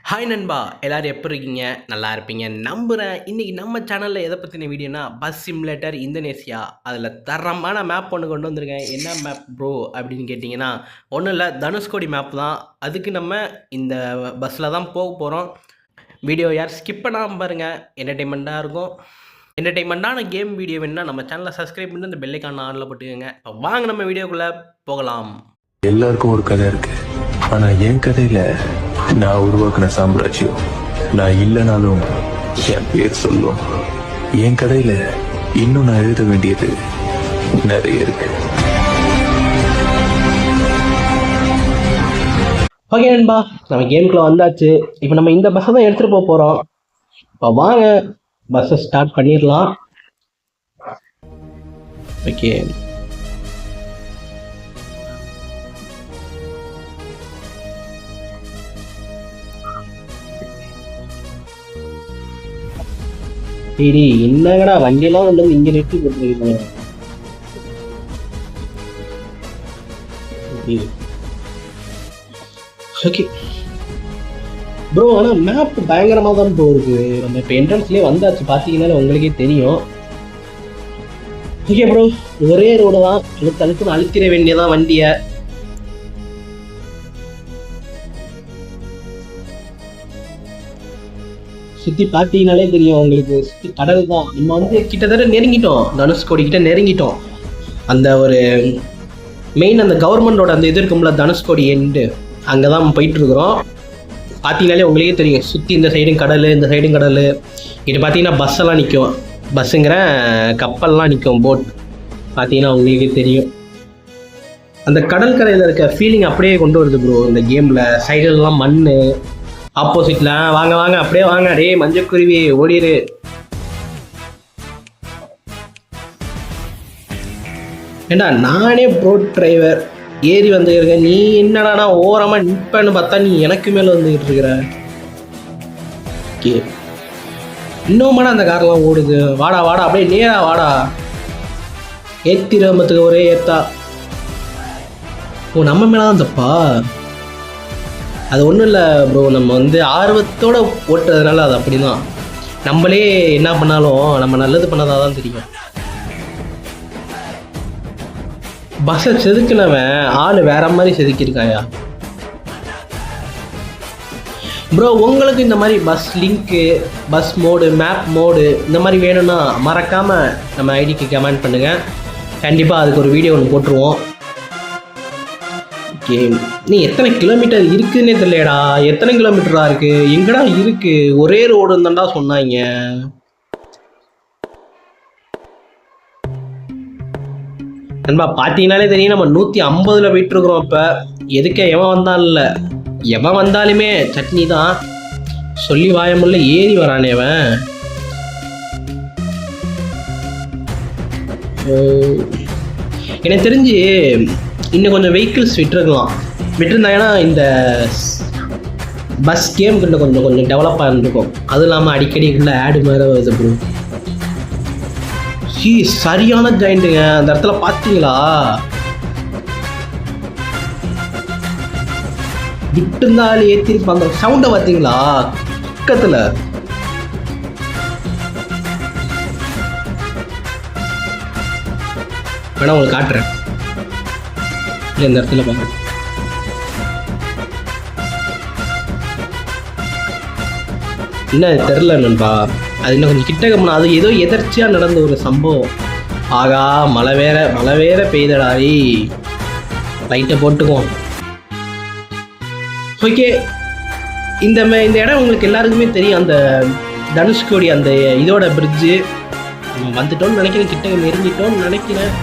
Hi நண்பா, எல்லாரும் எப்படி இருக்கீங்க? நல்லா இருப்பீங்க நம்புகிறேன். இன்றைக்கி நம்ம சேனலில் எதை பற்றின வீடியோனா பஸ் சிமுலேட்டர் இந்தோனேசியா. அதில் தரமான மேப் ஒன்று கொண்டு வந்திருக்கேன். என்ன மேப் ப்ரோ அப்படின்னு கேட்டிங்கன்னா, ஒன்றும் இல்லை, தனுஷ்கோடி மேப் தான். அதுக்கு நம்ம இந்த பஸ்ஸில் தான் போக போகிறோம். வீடியோ யார் ஸ்கிப் பண்ணாமல் பாருங்கள், என்டர்டெயின்மெண்ட்டாக இருக்கும். என்டர்டெயின்மெண்ட்டான கேம் வீடியோ வேணுன்னா நம்ம சேனலை சப்ஸ்கிரைப் பண்ணி இந்த பெல்லைக்கான ஆனில் போட்டுக்கோங்க. இப்போ வாங்க நம்ம வீடியோக்குள்ளே போகலாம். எல்லாருக்கும் ஒரு கதை இருக்கு, ஆனா என் கதையில நான் உருவாக்குன சாம்ராஜ்யம் நான் இல்லைனாலும் என் பேர் சொல்லும். என் கதையில இன்னும் நான் எழுத வேண்டியது நிறைய இருக்கு. ஓகே நண்பா, நம்ம கேமுக்குள்ள வந்தாச்சு. இப்போ நம்ம இந்த பஸ்ஸை தான் எடுத்துகிட்டு போக போகிறோம். இப்போ வாங்க பஸ்ஸை ஸ்டார்ட் பண்ணிடலாம். ஓகே, சரி, என்னங்கடா வண்டியெல்லாம் கொண்டு வந்து இங்கே நிறுத்தி போட்டுருக்கீங்க. ஓகே ப்ரோ, ஆனால் மேப் பயங்கரமாக தான் ப்ரோ இருக்குது. நம்ம இப்போ என்ட்ரன்ஸ்லேயே வந்தாச்சு, பார்த்தீங்கன்னாலே உங்களுக்கே தெரியும். ஓகே ப்ரோ, ஒரே ரோடு தான், அழுத்து அழுத்திட வேண்டியதான் வண்டியை. சுற்றி பார்த்தீங்கனாலே தெரியும் உங்களுக்கு, சுற்றி கடல் தான். நம்ம வந்து கிட்டத்தட்ட நெருங்கிட்டோம், தனுஷ்கோடி கிட்ட நெருங்கிட்டோம். அந்த ஒரு மெயின் அந்த கவர்மெண்டோட அந்த இது இருக்கும்ல, தனுஷ்கோடி எண்டு, அங்கே தான் நம்ம போயிட்டுருக்குறோம். பார்த்தீங்கனாலே உங்களுக்கே தெரியும், சுற்றி இந்த சைடும் கடல், இந்த சைடும் கடல். இது பார்த்தீங்கன்னா பஸ்ஸெல்லாம் நிற்கும், பஸ்ஸுங்கிற கப்பல்லாம் நிற்கும், போட். பார்த்தீங்கன்னா உங்களுக்கே தெரியும், அந்த கடல் கரையில் இருக்க ஃபீலிங் அப்படியே கொண்டு வருது ப்ரோ இந்த கேமில். சைடுலாம் மண், ஆப்போசிட்ல வாங்க வாங்க அப்படியே வாங்க. டே மஞ்சக்குருவி ஓடிரு. ஏண்டா நானே ப்ரோ டிரைவர் ஏறி வந்துருக்கேன், நீ என்னடா ஓரமா நிற்பன்னு பார்த்தா நீ எனக்கு மேல வந்துகிட்டு இருக்கிற. இன்னுமாடா அந்த கார்லாம் ஓடுது. வாடா வாடா, அப்படியே நேரா வாடா. ஏத்திரமத்துக்கு ஒரே ஏத்தா. ஓ, நம்ம மேலதான் தப்பா? அது ஒன்றும் இல்லை ப்ரோ, நம்ம வந்து ஆர்வத்தோடு ஓட்டுறதுனால அது அப்படி தான். நம்மளே என்ன பண்ணாலும் நம்ம நல்லது பண்ணதாக தான் தெரியும். பஸ்ஸை செதுக்கினவன் ஆள் வேற மாதிரி செதுக்கியிருக்காயா ப்ரோ. உங்களுக்கு இந்த மாதிரி bus link, bus mode, map mode இந்த மாதிரி வேணும்னா மறக்காமல் நம்ம ஐடிக்கு கமெண்ட் பண்ணுங்கள். கண்டிப்பாக அதுக்கு ஒரு வீடியோ ஒன்று போட்டுருவோம். நீ எத்தனை கிலோமீட்டர் இருக்குன்னே தெரியலடா. எத்தனை கிலோமீட்டரா இருக்கு? எங்கடா இருக்கு? ஒரே ரோடு தான்டா சொன்னாங்க. நண்பா பார்த்தீங்கன்னாலே தெரியும், நம்ம 150ல் போயிட்டு இருக்கிறோம். இப்போ எதுக்கு எவன் வந்தான்ல, எவன் வந்தாலுமே சட்னி தான் சொல்லி வாயமுள்ள ஏறி வரானே அவன். எனக்கு தெரிஞ்சு இன்னும் கொஞ்சம் வெஹிக்கிள்ஸ் விட்டுருந்தாங்கன்னா இந்த பஸ் கேம் கிட்ட கொஞ்சம் டெவலப்பாக இருந்திருக்கும். அதுவும் இல்லாமல் அடிக்கடி உள்ள ஆடு மாதிரி வருது ப்ரோ. சரியான ஜாயிண்ட்டுங்க அந்த இடத்துல, பார்த்தீங்களா? விட்டுருந்தாலும் ஏற்றிருப்பாங்க. அந்த சவுண்டை பார்த்தீங்களா பக்கத்தில்? வேணா உங்களுக்கு காட்டுறேன், இந்த இடத்துல பாருங்க. என்ன தெரில நண்பா, அது இன்னும் கொஞ்சம் கிட்ட கம்னா. அது ஏதோ எதர்ச்சியாக நடந்த ஒரு சம்பவம். ஆகா, மழை வேற பெய்தடாரி. லைட்டை போட்டுக்குவோம். ஓகே, இந்த இடம் உங்களுக்கு எல்லாருக்குமே தெரியும், அந்த தனுஷ்கோடி அந்த இதோட பிரிட்ஜு. நம்ம வந்துட்டோம்னு நினைக்கிறேன், கிட்ட நெருங்கிட்டோம்னு நினைக்கிறேன்.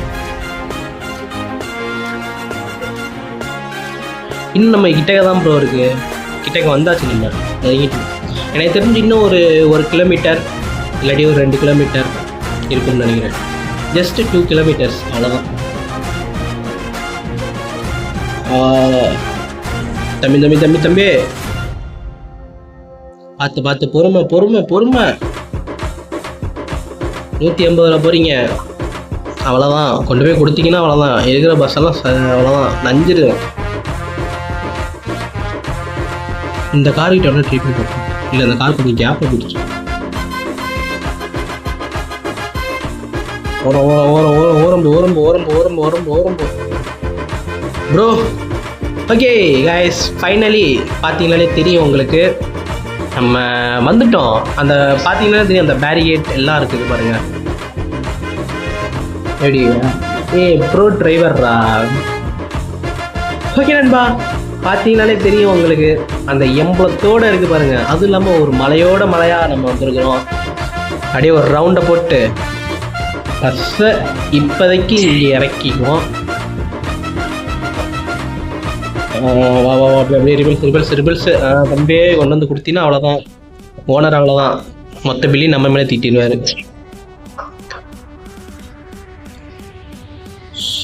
இன்னும் நம்ம கிட்டக்க தான் ப்ரோ இருக்குது, கிட்டக்க வந்தாச்சு. நம்ம நெருங்கிட்டு எனக்கு தெரிஞ்சு இன்னும் ஒரு கிலோமீட்டர் இல்லாட்டி ஒரு 2 கிலோமீட்டர் இருக்குன்னு நினைக்கிறேன். ஜஸ்ட் 2 கிலோமீட்டர்ஸ், அவ்வளோதான். தம்பி தம்பி தம்பி தம்பி பார்த்து பார்த்து, பொறுமை பொறுமை பொறுமை. 180ல் போகிறீங்க, அவ்வளோதான். கொண்டு போய் கொடுத்தீங்கன்னா அவ்வளோதான். இருக்கிற பஸ்ஸெல்லாம் அவ்வளோதான், நஞ்சிடும். இந்த கார் கிட்ட வந்து ட்ரீட்மெண்ட் கொடுக்கும். இல்லை இந்த கார் கொஞ்சம் கேப்பில் போயிடுச்சு. ஓரம் ப்ரோ. ஓகே கைஸ், ஃபைனலி பார்த்தீங்கன்னாலே தெரியும் உங்களுக்கு, நம்ம வந்துட்டோம். அந்த பார்த்தீங்கன்னா தெரியும், அந்த பேரிகேட் எல்லாம் இருக்குது பாருங்க. எப்படி ப்ரோ டிரைவர்ரா. ஓகே நண்பா, பார்த்தீங்கன்னாலே தெரியும் உங்களுக்கு, அந்த எம்பளத்தோடு இருக்குது பாருங்க. அதுவும் இல்லாமல் ஒரு மலையாக நம்ம வந்துருக்குறோம். அப்படியே ஒரு ரவுண்டை போட்டு பஸ்ஸை இப்போதைக்கு இங்கே இறக்கிக்குவோம். அப்படியே ரிபல்ஸ் தம்பியே கொண்டு வந்து கொடுத்தீங்கன்னா அவ்வளோதான், ஓனர் அவ்வளோதான், மொத்த பில்லி நம்ம மேலே தீட்டிடுவார்.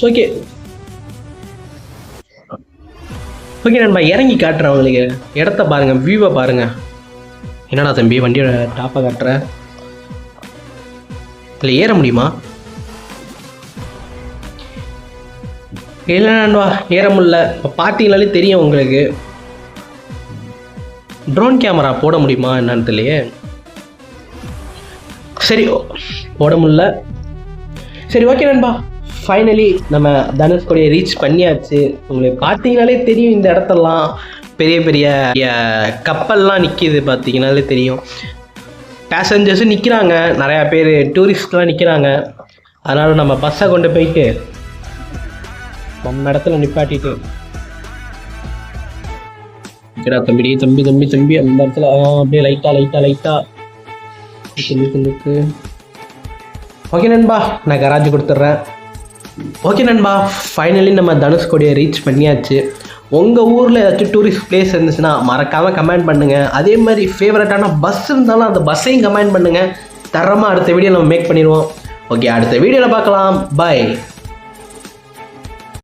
ஓகே ஓகே நண்பா, இறங்கி காட்டுறேன் உங்களுக்கு. இடத்த பாருங்கள், வியூவை பாருங்கள். என்னடா தம்பி வண்டியோட டாப்பை காட்டுற, இல்லை ஏற முடியுமா? இல்லை நண்பா, ஏற முடியல. இப்போ பார்த்தீங்கனாலே தெரியும் உங்களுக்கு, ட்ரோன் கேமரா போட முடியுமா என்னன்னு தெரியலையே. சரி, போட முடியல. சரி ஓகே நண்பா, ஃபைனலி நம்ம தனுஷ்கோடியை ரீச் பண்ணியாச்சு. உங்களுக்கு பார்த்தீங்கனாலே தெரியும், இந்த இடத்தெல்லாம் பெரிய பெரிய கப்பல்லாம் நிற்கிது, பார்த்தீங்கனாலே தெரியும். பேசஞ்சர்ஸும் நிற்கிறாங்க, நிறையா பேர் டூரிஸ்ட்லாம் நிற்கிறாங்க. அதனால் நம்ம பஸ்ஸை கொண்டு போயிட்டு நம்ம இடத்துல நிப்பாட்டிட்டு தம்பி தம்பி தம்பி தம்பி அந்த இடத்துல அப்படியே லைட்டாக ஓகே நண்பா, நான் கராஜ் கொடுத்துட்றேன். ஓகே நண்பா, ஃபைனலி நம்ம தனுஷ்கோடியை ரீச் பண்ணியாச்சு. உங்கள் ஊரில் ஏதாச்சும் டூரிஸ்ட் பிளேஸ் இருந்துச்சுன்னா மறக்காமல் கமெண்ட் பண்ணுங்கள். அதே மாதிரி ஃபேவரட்டான பஸ் இருந்தாலும் அந்த பஸ்ஸையும் கமெண்ட் பண்ணுங்கள். தரமாக அடுத்த வீடியோ நம்ம மேக் பண்ணிடுவோம். ஓகே, அடுத்த வீடியோவில் பார்க்கலாம். பாய்.